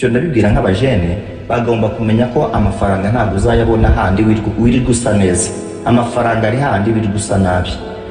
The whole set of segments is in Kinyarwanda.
cyo nabibwira nk'abajene bagomba kumenya ko amafaranga ntabwo uzayabona handi wiri gusa neza. Amafaranga ari handi wiri gusa nabi.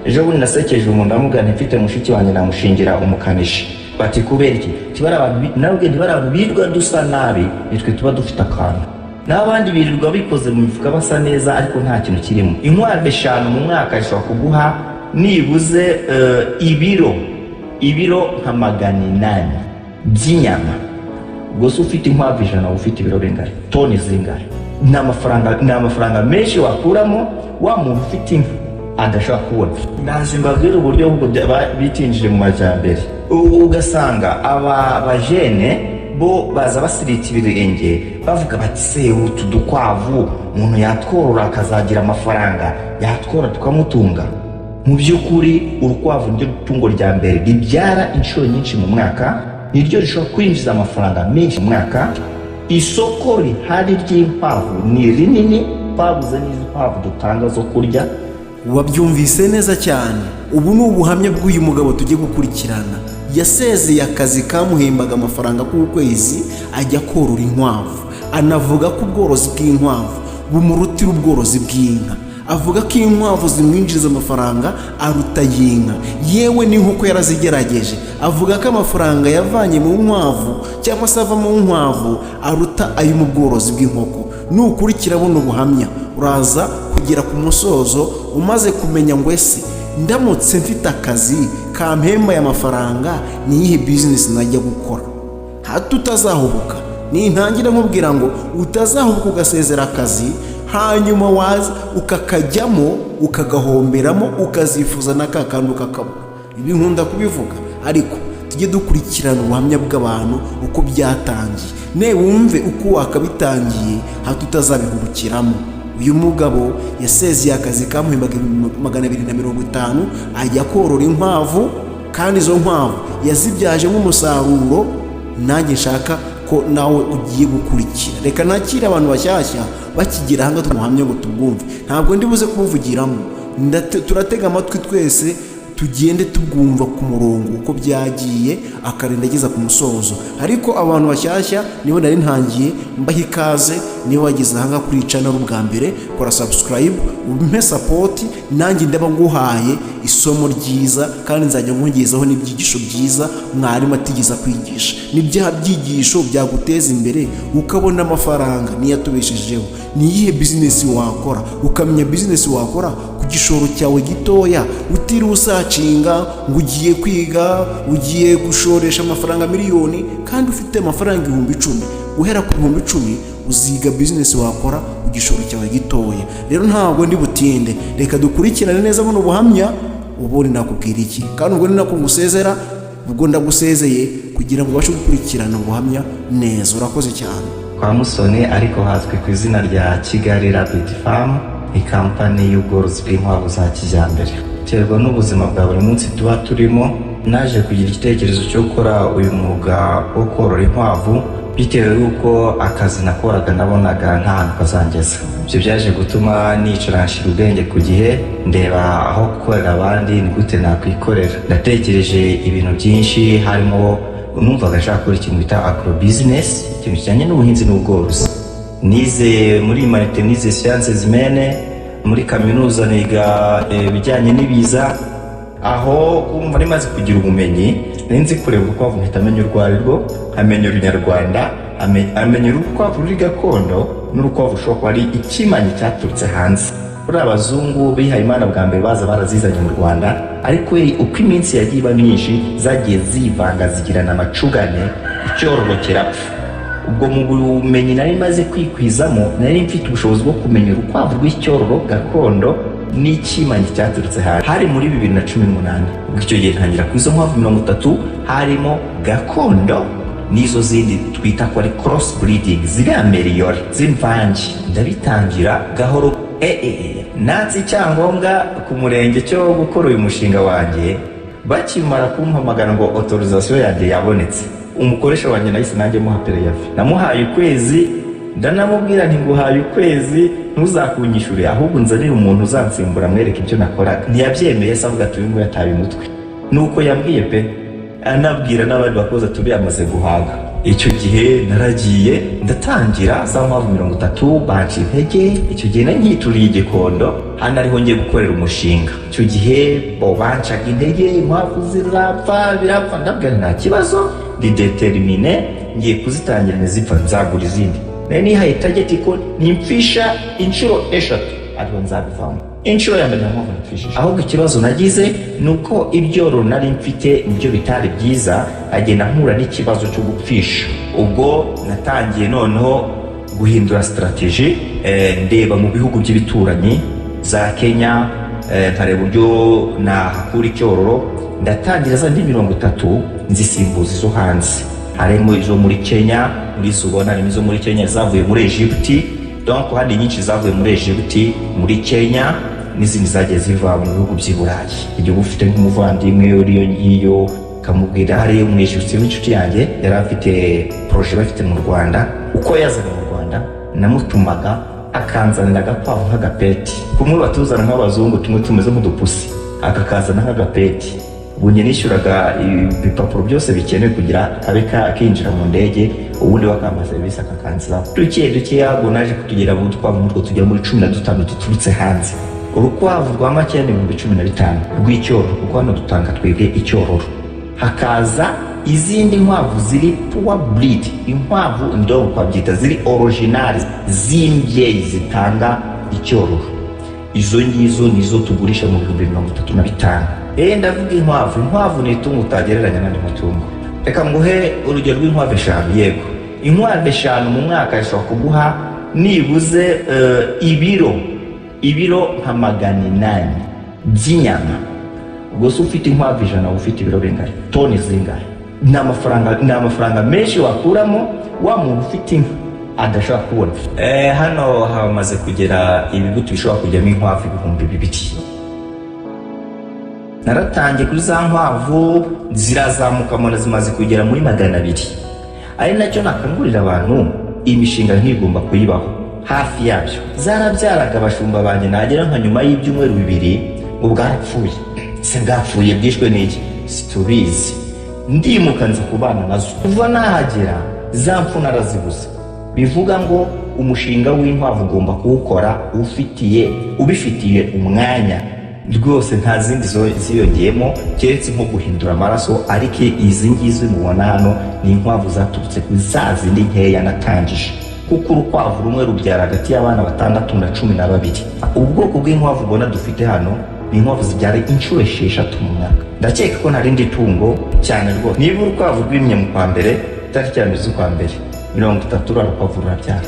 Ejo bundi nasekeje umuntu amugana mfite mushiki wanjye namushingira umukanishi. Bati kubera iki? Tibara abantu nabwe ndibara abantu birirwa dusa nabi, nitwe tuba dufite akantu. N'abandi birirwa bikoze mu mifuka basa neza ariko nta kintu kirimo. Inkwavu 5 mu mwaka ishobora kuguha nibuze ibiro nka 800 by'inyama. Gusa ufite inkwavu 100 ufite ibiro bingana toni zingana. Ni amafaranga menshi wakuramo wa muntu ufite inka adashaka kubona. Naje mbabwira uburyo bwo bitinjije mu majyambere. Ugasanga aba bajene bo baza basirita ibirenge bavuga bati se utu dukwavu umuntu yatworora akazagira amafaranga yatwora tukamutunga. Mu by'ukuri urukwavu niryo tungo rya mbere ribyara inshuro nyinshi mu mwaka, niryo rishobora kwinjiza amafaranga menshi mu mwaka. Isoko rihari ry'inkwavu ni rinini, babuze n'inkwavu dutanga zo kurya. Wabyumvise neza cyane. Ubu ni ubuhamya bw'uyu mugabo tugiye gukurikirana. Yasezeye akazi kamuhembaga amafaranga k'ukwezi ajya korora inkwavu. Anavuga ko ubworozi bw'inkwavu bumurutira ubworozi bw'inka. Avuga ko inkwavu zimwinjiriza amafaranga aruta y'inka, yewe n'inkoko yarazigerageje. Avuga ko amafaranga yavanye mu nkwavu cyangwa se ava mu nkwavu aruta ayo mu bworozi bw'inkoko. Nukurikira buno buhamya uraza kugera ku musozo umaze kumenya ngo ese ndamutse mfite akazi kampemba y'amafaranga niyihe business najya gukora. Hato utazahubuka ni ntangira nkubwira ngo utazahubuka ugasezera akazi hanyuma waza ukakajyamo ukagahomberamo ukazifuza n'akakandu kakabura. Ibi nkunda kubivuga ariko tujye dukurikirana ubuhamya bw'abantu uko byatangiye, ne wumve uko wakabitangiye hato utazabihubukiramo. Uyu mugabo yasezeye akazi kamuhembaga 250 ajya korora inkwavu, kandi izo nkwavu yazibyaje nk'umusaruro. Nanjye nshaka ko nawe ugiye gukurikira. Reka nakira abantu bashyashya bakigira hanga tumuhamye ngo tubwumve. Ntabwo ndibuze kubuvugiramo, turatega amatwi twese tugende tubwumva ku murongo uko byagiye akarinda ageza ku musozo. Ariko abantu bashyashya nibo nari ntangiye mbaha ikaze. Niba wageze hanga kuri Iyi Channel ubwa mbere kora subscribe umpe support, nanjye ndaba nguhaye isomo ryiza kandi nzajya nkugezaho n'ibyigisho byiza mwarimu atigeza kwigisha. N'ibyaha byigisho byaguteza imbere ukabona amafaranga niyatubeshejeho. Niyihe business wakora ukamenya business wakora ku gishoro cyawe gitoya, utiri usacinga ngo ugiye kwiga ugiye gushoresha amafaranga miliyoni kandi ufite amafaranga 10,000. Guhera ku 10,000 uziga business wakora ku gishoro cyawe gitoya. Rero ntabwo ndi butinde, reka dukurikirane neza buno buhamya ubone nakubwira iki. Kandi ubwo ni nako ngusezera, ubwo ndagusezeye kugira ngo ubashe gukurikirana ubuhamya neza. Urakoze cyane. Kwa Musoni ariko hazwi ku izina rya Kigali Rabbit Farm, ikampani y'ubworozi bw'inkwavu za kijyambere. Terwa n'ubuzima bwa buri munsi tuba turimo, naje kugira igitekerezo cyo gukora uyu mwuga wo korora inkwavu bitewe n'uko akazi nakoraga nabonaga nta hantu kazangeza. Ibyo byaje gutuma nicara nshira ubwenge ku gihe, ndeba aho gukorera abandi ni gute nakwikorera. Ndatekereje ibintu byinshi, harimo numvaga nshaka gukora ikintu bita agro business, ikintu kijyanye n'ubuhinzi n'ubworozi. Nize muri humanité, nize sciences humaines, muri kaminuza niga ibijyanye n'ibiza. Aho kumva rimaze kugira ubumenyi nenzi kureba urukwavu nkitamenya urwarirwo, amenya urunyarwanda, amenya urukwavu ruri gakondo n'urukwavu ushobora kuba ari ikimanyi cyaturutse hanze. Kuri abazungu bihaye Imana bwa mbere baza barazizanye mu Rwanda, ariko uko iminsi yagiye iba myinshi zagiye zivanga zigirana amacugane, icyororo kirapfa. Ubwo mu bumenyi nari maze kwikwizamo nari mfite ubushobozi bwo kumenya urukwavu rw'icyororo gakondo n'ikimanyi cyaturutse hanze. Hari muri 2018 ubwo icyo gihe ntangira ku izo nkwavu 30 harimo gakondo n'izo zindi twita ko ari cross breeding, ziri ameliyore z'imvange. Ndabitangira gahoro natsi icyangombwa ku murenge cyo gukora uyu mushinga wanjye. Bakimara kumpamagara ngo autorisation yanjye yabonetse, umukoresha wanjye nahise nanjye muha pereyafi. Namuhaye ukwezi, ndanamubwira nti nguhaye ukwezi ntuzakunyishure ahubwo nzanire umuntu uzansimbura mwereke ibyo nakora. Ntiyabyemeye, savuga ati uyu yataye umutwe. Nuko yambwiye pe, anabwira n'abandi bakoze turi amaze guhaga. icyo gihe naragiye ndatangira za nkwavu 30 banci intege. icyo gihe nanyituriye igikondo, hano ariho ngiye gukorera umushinga. icyo gihe bo bancaga intege, inkwavu zirapfa birapfa, ndabwira nta kibazo, ndi determine ngiye kuzitangira nizipfa nzagura izindi. Nihaye target ko nimpfisha inshuro 3 ariho nzabivamo. Inshuro ya mbere nkwavu nipfishije, ahubwo ikibazo nagize nuko ibyororo nari mfite ibyo bitari byiza, agenda nkura n'ikibazo cyo gupfisha. ubwo natangiye noneho guhindura strategy, ndeba mu bihugu by'ibituranyi za Kenya, nkareba uburyo nahakura icyororo. ndatangira za 30 nzisimbuza izo hanze, harimo izo muri Kenya, muri Subona, harimo izo muri Kenya zavuye muri Egypt. Donc handi nyinshi zavuye muri Egypt, muri Kenya, n'izindi zagiye ziva mu bihugu by'i Burayi. Igihe ufite nk'umuvandimwe uriyo ngiyo kamubwira hari mu Egypt w'inshuti yanjye yari afite projet bafite mu Rwanda, uko yazaga mu Rwanda namutumaga akanzanira agakwavu nk'agapeti, kumwe batuzana nk'abazungu tumwe tumeze nk'udupusi, akakazana nk'agapeti. Bunye nishyuraga ibipapuro byose bikenewe kugira abe kinjira mu ndege, ubundi bakama service akakanzira. Duke yago naje kutugera mu twava mu tugera muri 15 duturutse hanze. Urukwavu rwa make ni 15 rw'icyororo, kuko hano dutanga twebwe icyororo. Hakaza izindi nkwavu ziri pure breed, inkwavu ndo kwabyita ziri original zimbye zitanga icyororo. Izo ngizo nizo tugurisha mu 35. Ndavuga inkwavu ni itungo utagereranya n'andi matungo. Reka nguhe urugero rw'inkwavu 5. Yego, inkwavu 5 mu mwaka ishobora kuguha nibuze ibiro nka 800 by'inyama. Ubwo se ufite inkwavu 100 ufite ibiro bingahe? Toni zingahe? Ni amafaranga menshi wakuramo wa muntu ufite inka adashaka kubona. Hano hamaze kugera ibibuto bishobora kujyamo inkwavu 2,000. Naratangiye kuri za nkwavu zirazamuka mona zimaze kugera muri 200. Ari nacyo nakangurira abantu, imishinga ntigomba kuyibaho hafi yabyo. Zarabyaraga abashumba banjye nagera nka nyuma y'ibyumweru 2 ubwarapfuye. Se bwapfuye bwishwe n'iki situbizi, ndimuka nza kubana nazo. Kuva nahagera za mfu narazibuze. Bivuga ngo umushinga w'inkwavu ugomba kuwukora ubifitiye umwanya rwose, nta zindi ziyongeyemo keretse nko guhindura amaraso. ariko izi ngizi mubona hano ni inkwavu zaturutse kuri za zindi nkeya natangije, kuko urukwavu rumwe rubyara hagati y'abana 6 na 12. ubwoko bw'inkwavu ubona dufite hano ni inkwavu zibyara inshuro 6 mu mwaka. ndakeka ko nta rindi tungo cyane rwose. niba urukwavu rwimye mu kwa mbere, tariki ya 30 urukwavu rurabyara.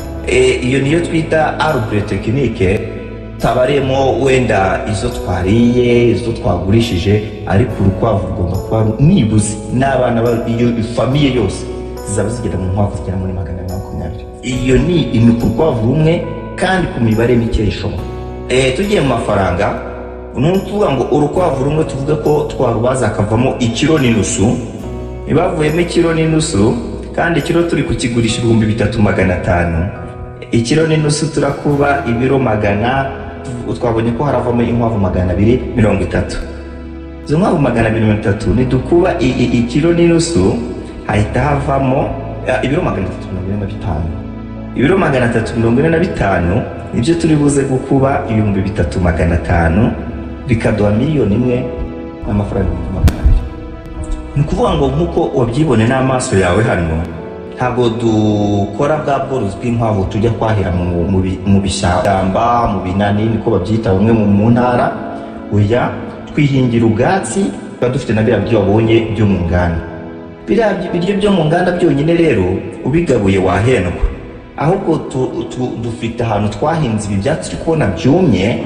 iyo niyo twita arbre technique, tabaremo wenda izo twariye, izo twagurishije, ariko urukwavu rugomba kuba nibuze n'abana iyo famiye yose zizaba zigera mu nkwavu zigera muri 220. iyo ni urukwavu rumwe kandi ku mibare mike ishoboka. tugiye mu mafaranga, nukuvuga ngo urukwavu rumwe tuvuga ko twarubaza akavamo 1.5 kilo. Nibavuyemo 1.5 kilo kandi kilo turi kukigurisha 3,500. 1.5 kilo turakuba ibiro 100. twabonye ko haravamo inkwavu 230. Izo nkwavu 230 nidukuba 1.5 kilo hahita havamo ibiro 345. Ibiro 345 nibyo turi buze gukuba 3,500 bikaduha 1,000,000 n'amafaranga 200,000. Ni ukuvuga ngo nkuko wabyibone n'amaso yawe hano, ntabwo dukora bwa bworozi bw'inkwavu tujya kwahira mu bishyamba, mu binani niko babyita bamwe mu ntara. Oya, twihingira ubwatsi, tuba dufite na biriya byo wabonye byo mu nganda. Biriya biryo byo mu nganda byonyine rero ubigabuye wahendwa, ahubwo dufite ahantu twahinze ibi byatsi turi kubona byumye.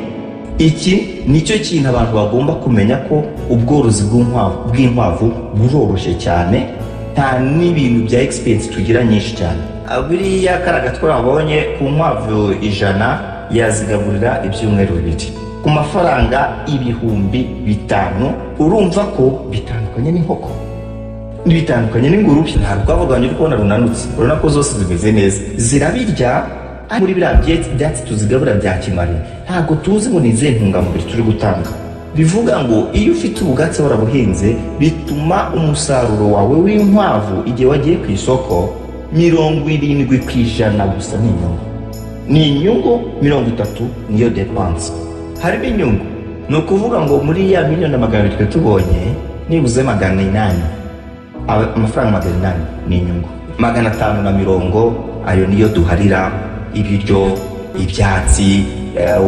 Iki nicyo kintu abantu bagomba kumenya, ko ubworozi bw'inkwavu buroroshye cyane, nta n'ibintu bya expense tugira nyinshi cyane. Biriya karaga twabonye ku nkwavu 100 yazigaburira ibyumweru 2 ku mafaranga 5,000. urumva ko bitandukanye n'inkoko, bitandukanye n'ingurube. Ntabwo twavuganye uri kubona runanutse, urabona ko zose zimeze neza, zirabirya. Muri biriya byatsi tuzigabura bya kimari, ntabwo tuzi ngo ni izihe ntungamubiri turi gutanga. Bivuga ngo iyo ufite ubwatsi warabuhinze, bituma umusaruro wawe w'inkwavu igihe wagiye ku isoko 70% gusa ni inyungu. Ni inyungu 30 niyo depanse. Harimo inyungu, ni ukuvuga ngo muri ya miliyoni magana twe tubonye nibuze 800, amafaranga 800 ni inyungu. 550 ayo niyo duharira ibiryo, ibyatsi,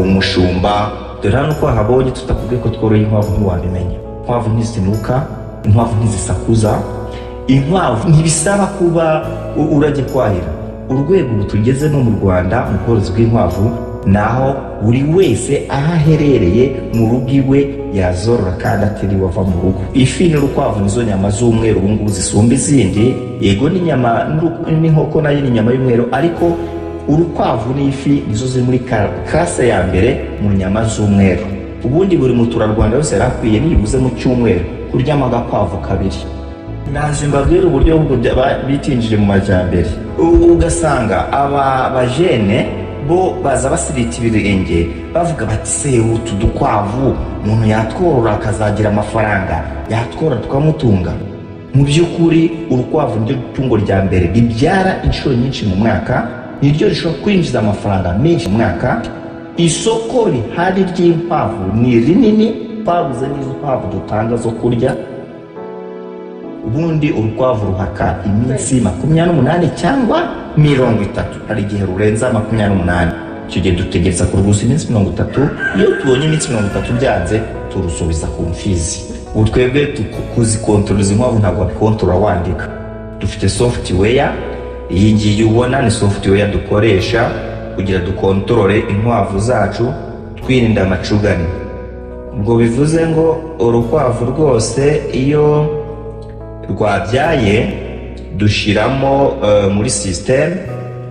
umushumba. Dore hano ko habonye tutakubwiye ko tworoye inkwavu ntiwabimenya. Inkwavu ntizisinuka, inkwavu ntizisakuza, inkwavu ntibisaba kuba urajye kwahira. Urwego tugeze no mu Rwanda mu bworozi bw'inkwavu, naho buri wese aho aherereye mu rugo iwe yazorora kandi atiriwe ava mu rugo. Ifi n'urukwavu nizo nyama z'umweru ubu ngubu zisumba izindi. Yego n'inyama n'inkoko nayo ni inyama y'umweru, ariko urukwavu n'ifi nizo ziri muri classe ya mbere mu nyama z'umweru. Ubundi buri muturarwanda wese yarakwiye nibuze mu cyumweru kuryama agakwavu kabiri. Naje mbabwira uburyo bitinjije mu majyambere. Ugasanga aba bajene bo baza basirita ibirenge bavuga bati se utu dukwavu umuntu yatworora akazagira amafaranga, yatworora tukamutunga. Mu by'ukuri urukwavu niryo tungo rya mbere ribyara inshuro nyinshi mu mwaka, niryo rishobora kwinjiza amafaranga menshi mu mwaka. Isoko rihari ry'inkwavu ni rinini, babuze n'izo nkwavu dutanga zo kurya. Ubundi urukwavu ruhaka iminsi 28 cyangwa 30, hari igihe rurenza 28. Icyo gihe dutegereza kurugusa iminsi 30. Iyo tubonye iminsi 30 byanze, turusubiza ku mfizi. Ubu twebwe kuzikontoreza inkwavu ntabwo wakontorora wandika. Dufite software, iyi ngiyi ubona ni software dukoresha kugira dukontorore inkwavu zacu twirinda amacugane. Ubwo bivuze ngo urukwavu rwose iyo rwabyaye dushiramo muri system,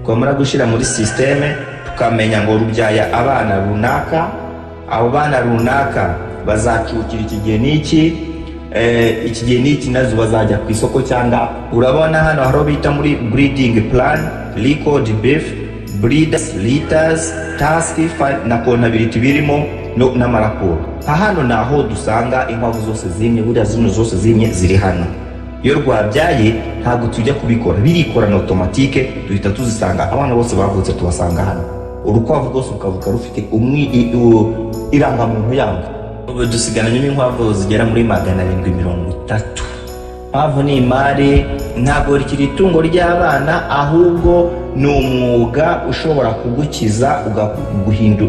twamara gushira muri system tukamenya ngo rubyaye abana runaka, abo bana runaka bazacukira ikigihe n'iki nazo bazajya ku isoko cyangwa. Urabona hano haro bita muri breeding plan, record beef, breeders, litters, task na contability birimo n'amaraporo. Hano naho dusanga inkwavu zose zimye, buriya zino zose zimye ziri hano. Iyo rwabyaye ntabwo tujya kubikora, birikorana automatique, duhita tuzisanga. Abana bose bavutse tubasanga hano. Urukwavu rwose rukavuka rufite irangamuntu yango. Ubu dusigaranye n'inkwavu zigera muri 730. Inkwavu ni imari, ntabwo rikiri itungo ry'abana, ahubwo ni umwuga ushobora kugukiza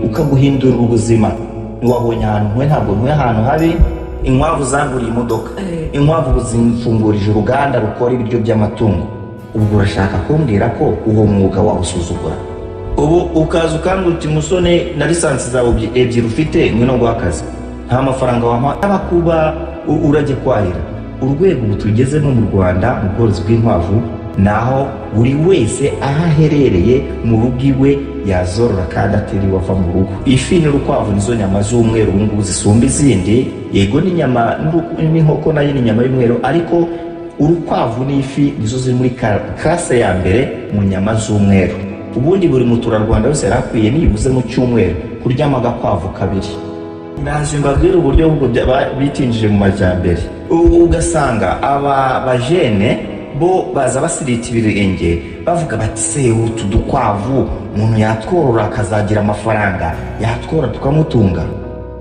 ukaguhindura ubuzima. Ntiwabonye ahantu nkwe, ntabwo nkwe ahantu habi. Inkwavu zanguriye imodoka, inkwavu zimfungurije uruganda rukora ibiryo by'amatungo. Ubwo urashaka kumbwira ko uwo mwuga wawusuzugura? Ubu ukaza ukambwira uti musone na lisansi zawe ebyiri ufite ngwino ngo akazi, nta mafaranga wampa kuba urajye kwahira. Urwego tugeze no mu Rwanda mu bworozi bw'inkwavu, naho buri wese aho aherereye mu rugo iwe yazorora kandi atiriwe ava mu rugo. Ifi n'urukwavu nizo nyama z'umweru ubu ngubu zisumba izindi. Yego n'inyama n'inkoko nayo ni inyama y'umweru, ariko urukwavu n'ifi nizo ziri muri classe ya mbere mu nyama z'umweru. Ubundi buri muturarwanda wese yarakwiye nibuze mu cyumweru kuryama agakwavu kabiri. Naje mbabwira uburyo bitinjije mu majyambere. Ugasanga aba bajene bo baza basirita ibirenge bavuga bati se utu dukwavu umuntu yatworora akazagira amafaranga, yatworora tukamutunga.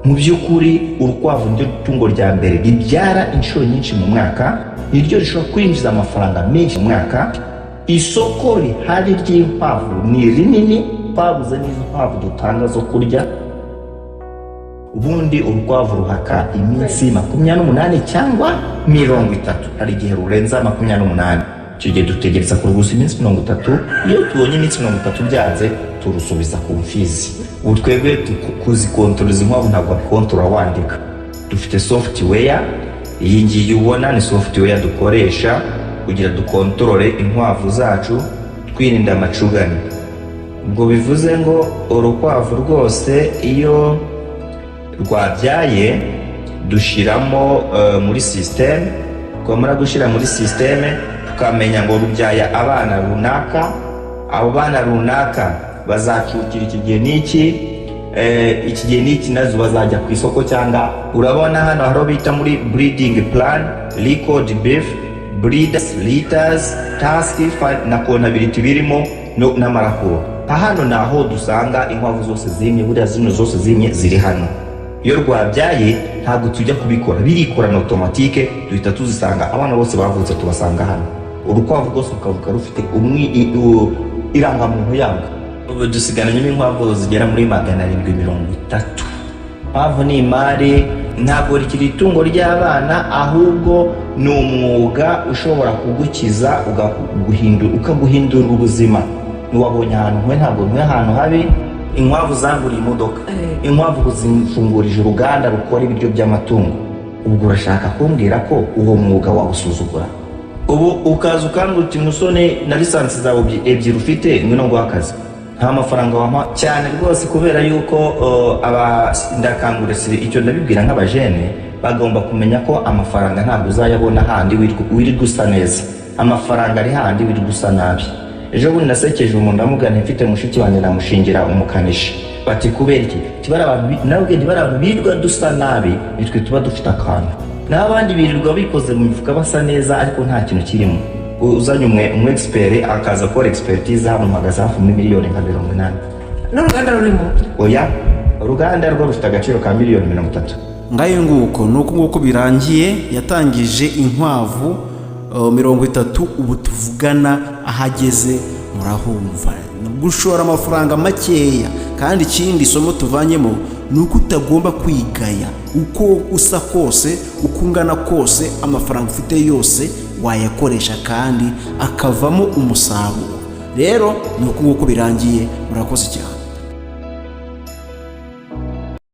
Mu by'ukuri urukwavu niryo tungo rya mbere ribyara inshuro nyinshi mu mwaka, niryo rishobora kwinjiza amafaranga menshi mu mwaka. Isoko rihari ry'inkwavu ni rinini, babuze n'izo nkwavu dutanga zo kurya. Ubundi urukwavu ruhaka iminsi 28 cyangwa 30, hari igihe rurenza 28. Icyo gihe dutegereza kurugusa iminsi 30. Iyo tubonye iminsi 30 byanze, turusubiza ku mfizi. Ubu twebwe kuzikontoreza inkwavu ntabwo wakontorora wandika. Dufite software, iyi ngiyi ubona ni software dukoresha kugira dukontorore inkwavu zacu twirinda amacugane. Ubwo bivuze ngo urukwavu rwose iyo rwabyaye dushiramo muri system, twamara gushira muri system tukamenya ngo rubyaye abana runaka, abo bana runaka bazacukira ikigihe n'iki nazo bazajya ku isoko cyangwa. Urabona hano haro bita muri breeding plan, record beef, breeders, litters, task, na contability birimo n'amarakuru. Hano naho dusanga inkwavu zose zimye, buriya zino zose zimye ziri hano. Iyo rwabyaye ntabwo tujya kubikora, birikorana automatique, duhita tuzisanga. Abana bose bavutse tubasanga hano. Urukwavu rwose rukavuka rufite irangamuntu yanga. Ubu dusigaranyemo inkwavu zigera muri 730. Inkwavu ni imari, ntabwo rikiri itungo ry'abana, ahubwo ni umwuga ushobora kugukiza ukaguhindura ubuzima. Niwabonye ahantu nkwe, ntabwo nkwe ahantu habi. Inkwavu zanguriye imodoka, inkwavu zifungurije uruganda rukora ibiryo by'amatungo. Ubwo urashaka kumbwira ko uwo mwuga wawusuzugura? Ubu ukaza ukanguti musone na lisansi zawe ebyiri ufite, ngwino ngo akazi. Nta mafaranga wampa cyane rwose, kubera yuko ndakangura icyo ndabibwira nk'abajene, bagomba kumenya ko amafaranga ntabwo uzayabona handi wiri gusa neza. Amafaranga ari handi wiri gusa nabi. Ejo bundi nasekeje umuntu ndamugana mfite mushiki wanjye namushingira umukanishi. Bati kubera iki? Tibara abantu nabwe ndibara abantu birirwa dusa nabi, nitwe tuba dufite akantu. N'abandi birirwa bikoze mu mifuka basa neza ariko nta kintu kirimo. Uzanye umu expert akaza akora expertise hano mpagaze hafi muri miliyoni nka 80. N'uruganda rurimo? Oya, uruganda rwo rufite agaciro ka miliyoni 30. Ngayo nguko nuko birangiye, yatangije inkwavu 30. Ubu tuvugana ahageze murahumva, gushora amafaranga makeya. Kandi ikindi somo tuvanyemo nuko utagomba kwigaya. Uko usa kose, uko ungana kose, amafaranga ufite yose wayakoresha kandi akavamo umusaruro. Rero nuko birangiye, murakoze cyane.